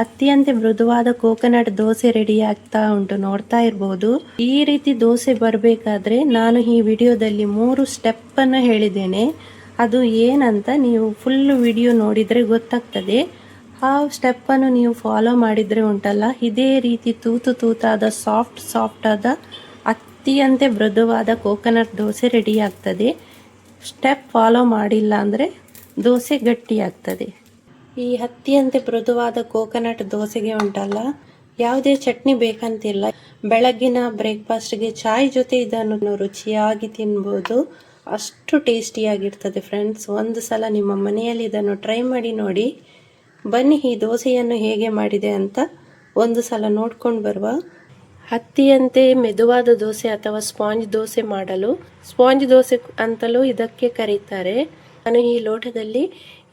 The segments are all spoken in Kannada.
ಅತ್ಯಂತ ಮೃದುವಾದ ಕೋಕೋನಟ್ ದೋಸೆ ರೆಡಿ ಆಗ್ತಾ ಉಂಟು, ನೋಡ್ತಾ ಇರಬಹುದು. ಈ ರೀತಿ ದೋಸೆ ಬರಬೇಕಾದ್ರೆ ನಾನು ಈ ವಿಡಿಯೋದಲ್ಲಿ 3 ಸ್ಟೆಪ್ ಅನ್ನು ಹೇಳಿದ್ದೇನೆ. ಅದು ಏನಂತ ನೀವು ಫುಲ್ ವಿಡಿಯೋ ನೋಡಿದ್ರೆ ಗೊತ್ತಾಗ್ತದೆ. ಆ ಸ್ಟೆಪ್ ಅನ್ನು ನೀವು ಫಾಲೋ ಮಾಡಿದ್ರೆ ಉಂಟಲ್ಲ, ಇದೇ ರೀತಿ ತೂತಾದ ಸಾಫ್ಟ್ ಆದ ಅತ್ಯಂತ ಮೃದುವಾದ ಕೋಕೋನಟ್ ದೋಸೆ ರೆಡಿ ಆಗ್ತದೆ. ಸ್ಟೆಪ್ ಫಾಲೋ ಮಾಡಿಲ್ಲ ಅಂದರೆ ದೋಸೆ ಗಟ್ಟಿ ಆಗ್ತದೆ. ಈ ಅತ್ಯಂತ ಮೃದುವಾದ ಕೋಕೋನಟ್ ದೋಸೆಗೆ ಉಂಟಲ್ಲ, ಯಾವುದೇ ಚಟ್ನಿ ಬೇಕಂತಿಲ್ಲ. ಬೆಳಗ್ಗಿನ ಬ್ರೇಕ್ಫಾಸ್ಟ್ಗೆ ಚಾಯ್ ಜೊತೆ ಇದನ್ನು ರುಚಿಯಾಗಿ ತಿನ್ಬೋದು. ಅಷ್ಟು ಟೇಸ್ಟಿಯಾಗಿರ್ತದೆ ಫ್ರೆಂಡ್ಸ್. ಒಂದು ಸಲ ನಿಮ್ಮ ಮನೆಯಲ್ಲಿ ಇದನ್ನು ಟ್ರೈ ಮಾಡಿ ನೋಡಿ. ಬನ್ನಿ ಈ ದೋಸೆಯನ್ನು ಹೇಗೆ ಮಾಡಿದೆ ಅಂತ ಒಂದು ಸಲ ನೋಡ್ಕೊಂಡು ಬರುವ. ಹತ್ತಿಯಂತೆ ಮೆದುವಾದ ದೋಸೆ ಅಥವಾ ಸ್ಪಾಂಜ್ ದೋಸೆ ಮಾಡಲು ಸ್ಪಾಂಜ್ ದೋಸೆ ಅಂತಲೂ ಇದಕ್ಕೆ ಕರೀತಾರೆ. ನಾನು ಈ ಲೋಟದಲ್ಲಿ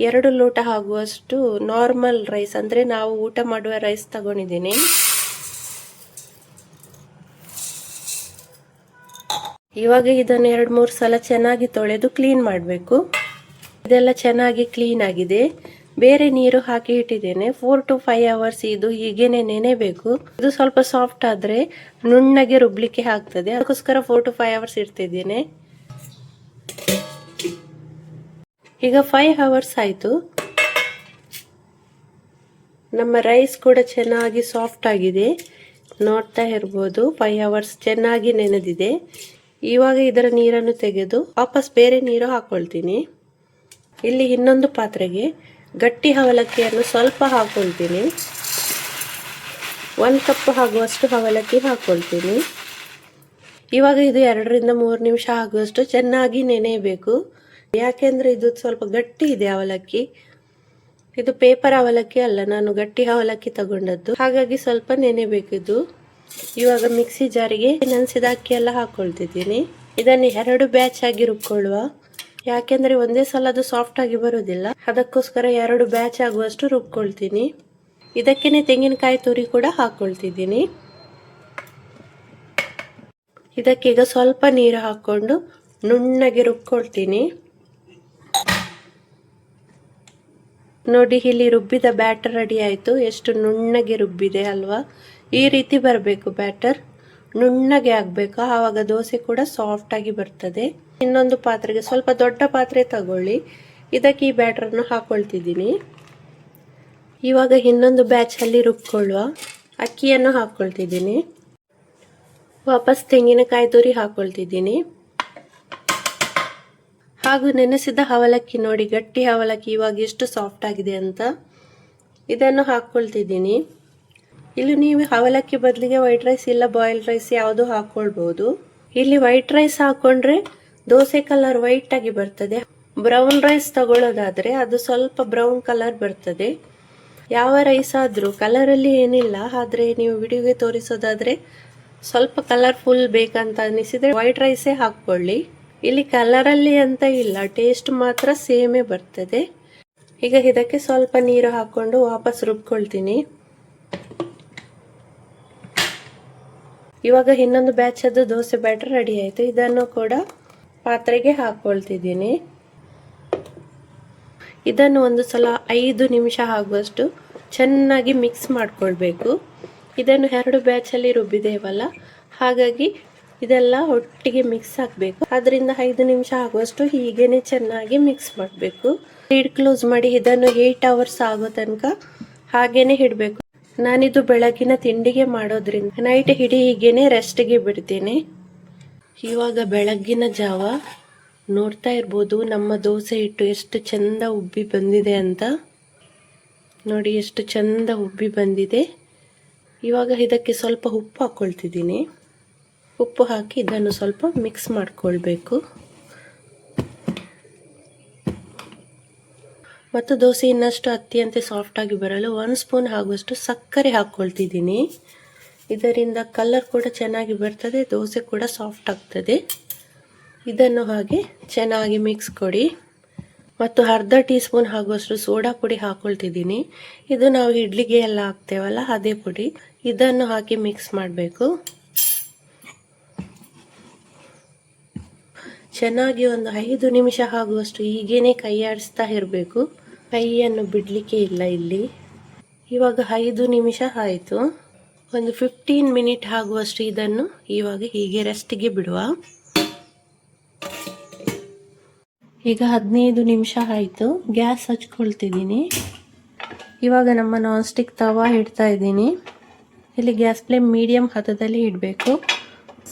2 ಲೋಟ ಆಗುವಷ್ಟು ನಾರ್ಮಲ್ ರೈಸ್, ಅಂದರೆ ನಾವು ಊಟ ಮಾಡುವ ರೈಸ್ ತಗೊಂಡಿದ್ದೀನಿ. ಇವಾಗ ಇದನ್ನು 2-3 ಸಲ ಚೆನ್ನಾಗಿ ತೊಳೆದು ಕ್ಲೀನ್ ಮಾಡಬೇಕು. ಇದೆಲ್ಲ ಚೆನ್ನಾಗಿ ಕ್ಲೀನ್ ಆಗಿದೆ. ಬೇರೆ ನೀರು ಹಾಕಿ ಇಟ್ಟಿದ್ದೇನೆ. 4 to 5 ಅವರ್ಸ್ ಇದು ಹೀಗೇನೆ ನೆನೆಬೇಕು. ಇದು ಸ್ವಲ್ಪ ಸಾಫ್ಟ್ ಆದ್ರೆ ನುಣ್ಣಗೆ ರುಬ್ಲಿಕ್ಕೆ ಆಗ್ತದೆ. ಅದಕ್ಕೋಸ್ಕರ 4 to 5 ಅವರ್ಸ್ ಇಡ್ತಿದ್ದೇನೆ. ಈಗ 5 ಅವರ್ಸ್ ಆಯ್ತು. ನಮ್ಮ ರೈಸ್ ಕೂಡ ಚೆನ್ನಾಗಿ ಸಾಫ್ಟ್ ಆಗಿದೆ, ನೋಡ್ತಾ ಇರ್ಬೋದು. 5 ಅವರ್ಸ್ ಚೆನ್ನಾಗಿ ನೆನೆದಿದೆ. ಇವಾಗ ಇದರ ನೀರನ್ನು ತೆಗೆದು ವಾಪಸ್ ಬೇರೆ ನೀರು ಹಾಕೊಳ್ತೀನಿ. ಇಲ್ಲಿ ಇನ್ನೊಂದು ಪಾತ್ರೆಗೆ ಗಟ್ಟಿ ಅವಲಕ್ಕಿಯನ್ನು ಸ್ವಲ್ಪ ಹಾಕೊಳ್ತೀನಿ. 1 ಕಪ್ ಆಗುವಷ್ಟು ಅವಲಕ್ಕಿ ಹಾಕೊಳ್ತೀನಿ. ಇವಾಗ ಇದು 2 ರಿಂದ 3 ನಿಮಿಷ ಆಗುವಷ್ಟು ಚೆನ್ನಾಗಿ ನೆನೆಯಬೇಕು. ಯಾಕೆಂದ್ರೆ ಇದು ಸ್ವಲ್ಪ ಗಟ್ಟಿ ಇದೆ ಅವಲಕ್ಕಿ. ಇದು ಪೇಪರ್ ಅವಲಕ್ಕಿ ಅಲ್ಲ, ನಾನು ಗಟ್ಟಿ ಅವಲಕ್ಕಿ ತಗೊಂಡದ್ದು, ಹಾಗಾಗಿ ಸ್ವಲ್ಪ ನೆನೆಬೇಕಿದು. ಇವಾಗ ಮಿಕ್ಸಿ ಜಾರಿಗೆ ನೆನೆಸಿದ ಅಕ್ಕಿ ಎಲ್ಲ ಹಾಕೊಳ್ತಿದ್ದೀನಿ. ಇದನ್ನು 2 ಬ್ಯಾಚ್ ಆಗಿ ರುಬ್ಕೊಳ್ಳುವ. ಯಾಕೆಂದ್ರೆ ಒಂದೇ ಸಲ ಅದು ಸಾಫ್ಟ್ ಆಗಿ ಬರುವುದಿಲ್ಲ, ಅದಕ್ಕೋಸ್ಕರ 2 ಬ್ಯಾಚ್ ಆಗುವಷ್ಟು ರುಬ್ಕೊಳ್ತೀನಿ. ಇದಕ್ಕೇನೆ ತೆಂಗಿನಕಾಯಿ ತುರಿ ಕೂಡ ಹಾಕೊಳ್ತಿದ್ದೀನಿ. ಇದಕ್ಕೀಗ ಸ್ವಲ್ಪ ನೀರು ಹಾಕೊಂಡು ನುಣ್ಣಗೆ ರುಬ್ಕೊಳ್ತೀನಿ. ನೋಡಿ, ಇಲ್ಲಿ ರುಬ್ಬಿದ ಬ್ಯಾಟರ್ ರೆಡಿ ಆಯ್ತು. ಎಷ್ಟು ನುಣ್ಣಗೆ ರುಬ್ಬಿದೆ ಅಲ್ವಾ? ಈ ರೀತಿ ಬರಬೇಕು ಬ್ಯಾಟರ್, ನುಣ್ಣಗೆ ಆಗ್ಬೇಕು. ಆವಾಗ ದೋಸೆ ಕೂಡ ಸಾಫ್ಟ್ ಆಗಿ ಬರ್ತದೆ. ಇನ್ನೊಂದು ಪಾತ್ರೆಗೆ ಸ್ವಲ್ಪ ದೊಡ್ಡ ಪಾತ್ರೆ ತಗೊಳ್ಳಿ. ಇದಕ್ಕೆ ಈ ಬ್ಯಾಟರನ್ನು ಹಾಕೊಳ್ತಿದ್ದೀನಿ. ಇವಾಗ ಇನ್ನೊಂದು ಬ್ಯಾಚ್ ಅಲ್ಲಿ ರುಬ್ಕೊಳ್ಳುವ. ಅಕ್ಕಿಯನ್ನು ಹಾಕೊಳ್ತಿದ್ದೀನಿ. ವಾಪಸ್ ತೆಂಗಿನಕಾಯಿ ತುರಿ ಹಾಕೊಳ್ತಿದ್ದೀನಿ. ಹಾಗೂ ನೆನೆಸಿದ ಅವಲಕ್ಕಿ, ನೋಡಿ ಗಟ್ಟಿ ಅವಲಕ್ಕಿ ಇವಾಗ ಎಷ್ಟು ಸಾಫ್ಟ್ ಆಗಿದೆ ಅಂತ. ಇದನ್ನು ಹಾಕೊಳ್ತಿದ್ದೀನಿ. ಇಲ್ಲಿ ನೀವು ಅವಲಕ್ಕಿ ಬದಲಿಗೆ ವೈಟ್ ರೈಸ್ ಇಲ್ಲ ಬಾಯ್ಲ್ಡ್ ರೈಸ್ ಯಾವುದು ಹಾಕೊಳ್ಬಹುದು. ಇಲ್ಲಿ ವೈಟ್ ರೈಸ್ ಹಾಕೊಂಡ್ರೆ ದೋಸೆ ಕಲರ್ ವೈಟ್ ಆಗಿ ಬರ್ತದೆ. ಬ್ರೌನ್ ರೈಸ್ ತಗೊಳ್ಳೋದಾದ್ರೆ ಅದು ಸ್ವಲ್ಪ ಬ್ರೌನ್ ಕಲರ್ ಬರ್ತದೆ. ಯಾವ ರೈಸ್ ಆದ್ರೂ ಕಲರಲ್ಲಿ ಏನಿಲ್ಲ, ಆದ್ರೆ ನೀವು ವಿಡಿಯೋಗೆ ತೋರಿಸೋದಾದ್ರೆ ಸ್ವಲ್ಪ ಕಲರ್ಫುಲ್ ಬೇಕಂತ ಅನಿಸಿದ್ರೆ ವೈಟ್ ರೈಸೇ ಹಾಕೊಳ್ಳಿ. ಇಲ್ಲಿ ಕಲರಲ್ಲಿ ಅಂತ ಇಲ್ಲ, ಟೇಸ್ಟ್ ಮಾತ್ರ ಸೇಮೇ ಬರ್ತದೆ. ಈಗ ಇದಕ್ಕೆ ಸ್ವಲ್ಪ ನೀರು ಹಾಕೊಂಡು ವಾಪಸ್ ರುಬ್ಕೊಳ್ತೀನಿ. ಇವಾಗ ಇನ್ನೊಂದು ಬ್ಯಾಚ್ ಅದು ದೋಸೆ ಬ್ಯಾಟರ್ ರೆಡಿ ಆಯ್ತು. ಇದನ್ನು ಕೂಡ ಪಾತ್ರೆಗೆ ಹಾಕೊಳ್ತಿದ್ದೀನಿ. ಇದನ್ನು ಒಂದು ಸಲ 5 ನಿಮಿಷ ಆಗುವಷ್ಟು ಚೆನ್ನಾಗಿ ಮಿಕ್ಸ್ ಮಾಡ್ಕೊಳ್ಬೇಕು. ಇದನ್ನು 2 ಬ್ಯಾಚ್ ಅಲ್ಲಿ ರುಬ್ಬಿದೇವಲ್ಲ, ಹಾಗಾಗಿ ಇದೆಲ್ಲ ಒಟ್ಟಿಗೆ ಮಿಕ್ಸ್ ಆಗಬೇಕು. ಅದರಿಂದ 5 ನಿಮಿಷ ಆಗುವಷ್ಟು ಹೀಗೇನೆ ಚೆನ್ನಾಗಿ ಮಿಕ್ಸ್ ಮಾಡಬೇಕು. ಲಿಡ್ ಕ್ಲೋಸ್ ಮಾಡಿ ಇದನ್ನು 8 ಅವರ್ಸ್ ಆಗೋ ತನಕ ಹಾಗೇನೆ ಇಡಬೇಕು. ನಾನಿದು ಬೆಳಗಿನ ತಿಂಡಿಗೆ ಮಾಡೋದ್ರಿಂದ ನೈಟ್ ಇಡೀ ಹೀಗೇನೆ ರೆಸ್ಟ್ಗೆ ಬಿಡ್ತೇನೆ. ಇವಾಗ ಬೆಳಗ್ಗಿನ ಜಾವ ನೋಡ್ತಾ ಇರ್ಬೋದು ನಮ್ಮ ದೋಸೆ ಹಿಟ್ಟು ಎಷ್ಟು ಚಂದ ಉಬ್ಬಿ ಬಂದಿದೆ ಅಂತ. ನೋಡಿ ಎಷ್ಟು ಚಂದ ಉಬ್ಬಿ ಬಂದಿದೆ. ಇವಾಗ ಇದಕ್ಕೆ ಸ್ವಲ್ಪ ಉಪ್ಪು ಹಾಕೊಳ್ತಿದ್ದೀನಿ. ಉಪ್ಪು ಹಾಕಿ ಇದನ್ನು ಸ್ವಲ್ಪ ಮಿಕ್ಸ್ ಮಾಡ್ಕೊಳ್ಬೇಕು. ಮತ್ತು ದೋಸೆ ಇನ್ನಷ್ಟು ಅತ್ಯಂತ ಸಾಫ್ಟ್ ಆಗಿ ಬರಲು 1 ಸ್ಪೂನ್ ಆಗುವಷ್ಟು ಸಕ್ಕರೆ ಹಾಕೊಳ್ತಿದ್ದೀನಿ. ಇದರಿಂದ ಕಲರ್ ಕೂಡ ಚೆನ್ನಾಗಿ ಬರ್ತದೆ, ದೋಸೆ ಕೂಡ ಸಾಫ್ಟ್ ಆಗ್ತದೆ. ಇದನ್ನು ಹಾಗೆ ಚೆನ್ನಾಗಿ ಮಿಕ್ಸ್ ಕೊಡಿ. ಮತ್ತು ಅರ್ಧ ಟೀ ಸ್ಪೂನ್ ಆಗುವಷ್ಟು ಸೋಡಾ ಪುಡಿ ಹಾಕೊಳ್ತಿದ್ದೀನಿ. ಇದು ನಾವು ಇಡ್ಲಿಗೆ ಎಲ್ಲ ಹಾಕ್ತೇವಲ್ಲ ಅದೇ ಪುಡಿ. ಇದನ್ನು ಹಾಕಿ ಮಿಕ್ಸ್ ಮಾಡಬೇಕು. ಚೆನ್ನಾಗಿ ಒಂದು 5 ನಿಮಿಷ ಆಗುವಷ್ಟು ಹೀಗೇನೆ ಕೈ ಆಡಿಸ್ತಾ ಇರಬೇಕು. ಕೈಯನ್ನು ಬಿಡಲಿಕ್ಕೆ ಇಲ್ಲ ಇಲ್ಲಿ. ಇವಾಗ 5 ನಿಮಿಷ ಆಯಿತು. ಒಂದು 15 ಮಿನಿಟ್ ಆಗುವಷ್ಟು ಇದನ್ನು ಇವಾಗ ಹೀಗೆ ರೆಸ್ಟಿಗೆ ಬಿಡುವ. ಈಗ 15 ನಿಮಿಷ ಆಯಿತು. ಗ್ಯಾಸ್ ಹಚ್ಕೊಳ್ತಿದ್ದೀನಿ. ಇವಾಗ ನಮ್ಮ ನಾನ್ ಸ್ಟಿಕ್ ತವಾ ಇಡ್ತಾ ಇದ್ದೀನಿ. ಇಲ್ಲಿ ಗ್ಯಾಸ್ ಫ್ಲೇಮ್ ಮೀಡಿಯಂ ಹದದಲ್ಲಿ ಇಡಬೇಕು.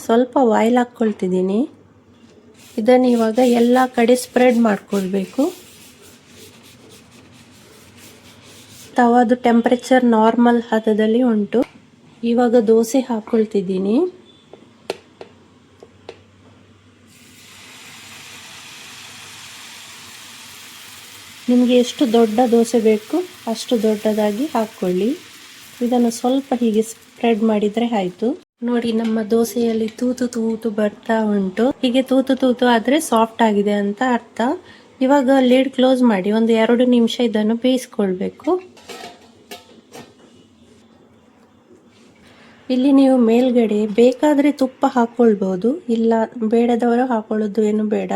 ಸ್ವಲ್ಪ ಆಯಿಲ್ ಹಾಕ್ಕೊಳ್ತಿದ್ದೀನಿ. ಇದನ್ನು ಇವಾಗ ಎಲ್ಲ ಕಡೆ ಸ್ಪ್ರೆಡ್ ಮಾಡ್ಕೊಳ್ಬೇಕು. ತವಾದು ಟೆಂಪರೇಚರ್ ನಾರ್ಮಲ್ ಹದದಲ್ಲಿ ಉಂಟು. ಇವಾಗ ದೋಸೆ ಹಾಕ್ಕೊಳ್ತಿದ್ದೀನಿ. ನಿಮಗೆ ಎಷ್ಟು ದೊಡ್ಡ ದೋಸೆ ಬೇಕು ಅಷ್ಟು ದೊಡ್ಡದಾಗಿ ಹಾಕ್ಕೊಳ್ಳಿ. ಇದನ್ನು ಸ್ವಲ್ಪ ಹೀಗೆ ಸ್ಪ್ರೆಡ್ ಮಾಡಿದರೆ ಆಯಿತು. ನೋಡಿ, ನಮ್ಮ ದೋಸೆಯಲ್ಲಿ ತೂತು ತೂತು ಬರ್ತಾ ಉಂಟು. ಹೀಗೆ ತೂತು ತೂತು ಆದರೆ ಸಾಫ್ಟ್ ಆಗಿದೆ ಅಂತ ಅರ್ಥ. ಇವಾಗ ಲಿಡ್ ಕ್ಲೋಸ್ ಮಾಡಿ ಒಂದು 2 ನಿಮಿಷ ಇದನ್ನು ಬೇಯಿಸ್ಕೊಳ್ಬೇಕು. ಇಲ್ಲಿ ನೀವು ಮೇಲ್ಗಡೆ ಬೇಕಾದರೆ ತುಪ್ಪ ಹಾಕ್ಕೊಳ್ಬೋದು, ಇಲ್ಲ ಬೇಡದವರು ಹಾಕೊಳ್ಳೋದು ಏನು ಬೇಡ.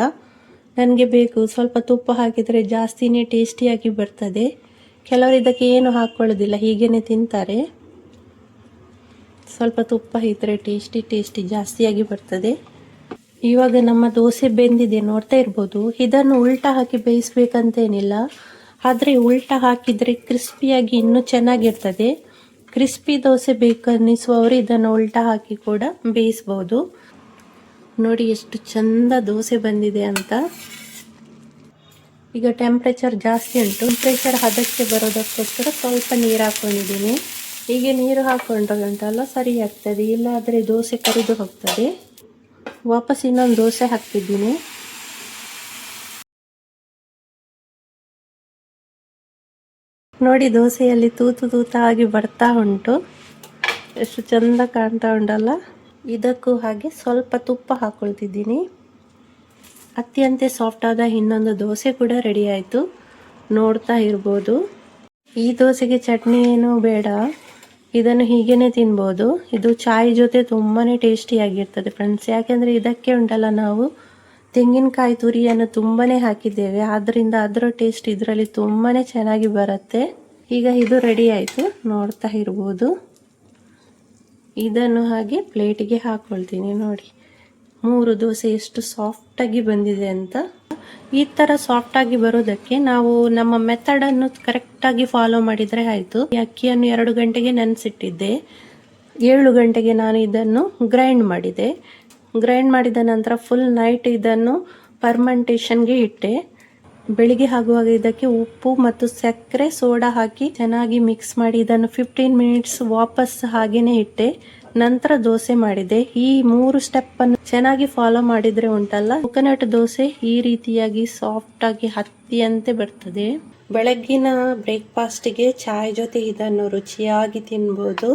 ನನಗೆ ಬೇಕು ಸ್ವಲ್ಪ ತುಪ್ಪ ಹಾಕಿದರೆ ಜಾಸ್ತಿನೇ ಟೇಸ್ಟಿಯಾಗಿ ಬರ್ತದೆ. ಕೆಲವರು ಇದಕ್ಕೆ ಏನು ಹಾಕ್ಕೊಳ್ಳೋದಿಲ್ಲ, ಹೀಗೇನೆ ತಿಂತಾರೆ. ಸ್ವಲ್ಪ ತುಪ್ಪ ಇದ್ದರೆ ಟೇಸ್ಟಿ ಜಾಸ್ತಿಯಾಗಿ ಬರ್ತದೆ. ಇವಾಗ ನಮ್ಮ ದೋಸೆ ಬೆಂದಿದೆ, ನೋಡ್ತಾ ಇರ್ಬೋದು. ಇದನ್ನು ಉಲ್ಟಾ ಹಾಕಿ ಬೇಯಿಸ್ಬೇಕಂತೇನಿಲ್ಲ, ಆದರೆ ಉಲ್ಟಾ ಹಾಕಿದರೆ ಕ್ರಿಸ್ಪಿಯಾಗಿ ಇನ್ನೂ ಚೆನ್ನಾಗಿರ್ತದೆ. ಕ್ರಿಸ್ಪಿ ದೋಸೆ ಬೇಕನ್ನಿಸುವವರು ಇದನ್ನು ಉಲ್ಟಾ ಹಾಕಿ ಕೂಡ ಬೇಯಿಸ್ಬೋದು. ನೋಡಿ ಎಷ್ಟು ಚಂದ ದೋಸೆ ಬಂದಿದೆ ಅಂತ. ಈಗ ಟೆಂಪ್ರೇಚರ್ ಜಾಸ್ತಿ ಉಂಟು. ಟೆಂಪ್ರೇಚರ್ ಹದಕ್ಕೆ ಬರೋದಕ್ಕೋಸ್ಕರ ಸ್ವಲ್ಪ ನೀರು ಹಾಕ್ಕೊಂಡಿದ್ದೀನಿ. ಹೀಗೆ ನೀರು ಹಾಕ್ಕೊಂಡ್ರೆ ಉಂಟಲ್ಲ ಸರಿ ಆಗ್ತದೆ, ಇಲ್ಲಾದರೆ ದೋಸೆ ಕರಿದು ಹೋಗ್ತದೆ. ವಾಪಸ್ ಇನ್ನೊಂದು ದೋಸೆ ಹಾಕ್ತಿದ್ದೀನಿ. ನೋಡಿ, ದೋಸೆಯಲ್ಲಿ ತೂತು ತೂತಾಗಿ ಬರ್ತಾ ಉಂಟು. ಎಷ್ಟು ಚಂದ ಕಾಣ್ತಾ ಉಂಟಲ್ಲ. ಇದಕ್ಕೂ ಹಾಗೆ ಸ್ವಲ್ಪ ತುಪ್ಪ ಹಾಕ್ಕೊಳ್ತಿದ್ದೀನಿ. ಅತ್ಯಂತ ಸಾಫ್ಟ್ ಆದ ಇನ್ನೊಂದು ದೋಸೆ ಕೂಡ ರೆಡಿ ಆಯಿತು, ನೋಡ್ತಾ ಇರ್ಬೋದು. ಈ ದೋಸೆಗೆ ಚಟ್ನಿ ಏನೂ ಬೇಡ, ಇದನ್ನು ಹೀಗೇನೆ ತಿನ್ಬೋದು. ಇದು ಚಾಯ್ ಜೊತೆ ತುಂಬಾ ಟೇಸ್ಟಿಯಾಗಿರ್ತದೆ ಫ್ರೆಂಡ್ಸ್. ಯಾಕೆಂದರೆ ಇದಕ್ಕೆ ಉಂಟಲ್ಲ ನಾವು ತೆಂಗಿನಕಾಯಿ ತುರಿಯನ್ನು ತುಂಬಾ ಹಾಕಿದ್ದೇವೆ, ಆದ್ದರಿಂದ ಅದರ ಟೇಸ್ಟ್ ಇದರಲ್ಲಿ ತುಂಬಾ ಚೆನ್ನಾಗಿ ಬರುತ್ತೆ. ಈಗ ಇದು ರೆಡಿ ಆಯಿತು, ನೋಡ್ತಾ ಇರ್ಬೋದು. ಇದನ್ನು ಹಾಗೆ ಪ್ಲೇಟಿಗೆ ಹಾಕ್ಕೊಳ್ತೀನಿ. ನೋಡಿ 3 ದೋಸೆ ಎಷ್ಟು ಸಾಫ್ಟಾಗಿ ಬಂದಿದೆ ಅಂತ. ಈ ಥರ ಸಾಫ್ಟಾಗಿ ಬರೋದಕ್ಕೆ ನಾವು ನಮ್ಮ ಮೆಥಡನ್ನು ಕರೆಕ್ಟಾಗಿ ಫಾಲೋ ಮಾಡಿದರೆ ಆಯಿತು. ಈ ಅಕ್ಕಿಯನ್ನು 2 ಗಂಟೆಗೆ ನೆನೆಸಿಟ್ಟಿದ್ದೆ. 7 ಗಂಟೆಗೆ ನಾನು ಇದನ್ನು ಗ್ರೈಂಡ್ ಮಾಡಿದೆ. ಗ್ರೈಂಡ್ ಮಾಡಿದ ನಂತರ ಫುಲ್ ನೈಟ್ ಇದನ್ನು ಫರ್ಮೆಂಟೇಷನ್ಗೆ ಇಟ್ಟೆ. ಬೆಳಿಗ್ಗೆ ಆಗುವಾಗ ಇದಕ್ಕೆ ಉಪ್ಪು ಮತ್ತು ಸಕ್ಕರೆ ಸೋಡಾ ಹಾಕಿ ಚೆನ್ನಾಗಿ ಮಿಕ್ಸ್ ಮಾಡಿ ಇದನ್ನು 15 ಮಿನಿಟ್ಸ್ ವಾಪಸ್ ಹಾಗೇನೆ ಇಟ್ಟೆ. ನಂತರ ದೋಸೆ ಮಾಡಿದೆ. ಈ 3 ಸ್ಟೆಪ್ಪನ್ನು ಚೆನ್ನಾಗಿ ಫಾಲೋ ಮಾಡಿದರೆ ಉಂಟಲ್ಲ, ಕೋಕೋನಟ್ ದೋಸೆ ಈ ರೀತಿಯಾಗಿ ಸಾಫ್ಟಾಗಿ ಹತ್ತಿಯಂತೆ ಬರ್ತದೆ. ಬೆಳಗ್ಗಿನ ಬ್ರೇಕ್ಫಾಸ್ಟಿಗೆ ಚಾಯ್ ಜೊತೆ ಇದನ್ನು ರುಚಿಯಾಗಿ ತಿನ್ಬೋದು.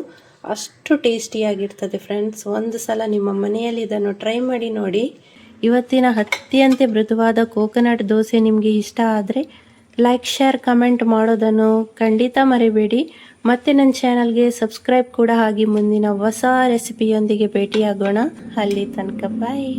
ಅಷ್ಟು ಟೇಸ್ಟಿಯಾಗಿರ್ತದೆ ಫ್ರೆಂಡ್ಸ್. ಒಂದು ಸಲ ನಿಮ್ಮ ಮನೆಯಲ್ಲಿ ಇದನ್ನು ಟ್ರೈ ಮಾಡಿ ನೋಡಿ. ಇವತ್ತಿನ ಅತ್ಯಂತ ಮೃದುವಾದ ಕೋಕೋನಟ್ ದೋಸೆ ನಿಮಗೆ ಇಷ್ಟ ಆದರೆ ಲೈಕ್, ಶೇರ್, ಕಮೆಂಟ್ ಮಾಡೋದನ್ನು ಖಂಡಿತ ಮರಿಬೇಡಿ. ಮತ್ತೆ ನನ್ನ ಚಾನಲ್ಗೆ ಸಬ್ಸ್ಕ್ರೈಬ್ ಕೂಡ ಆಗಿ ಮುಂದಿನ ಹೊಸ ರೆಸಿಪಿಯೊಂದಿಗೆ ಭೇಟಿಯಾಗೋಣ. ಅಲ್ಲಿ ತನಕ ಬಾಯ್.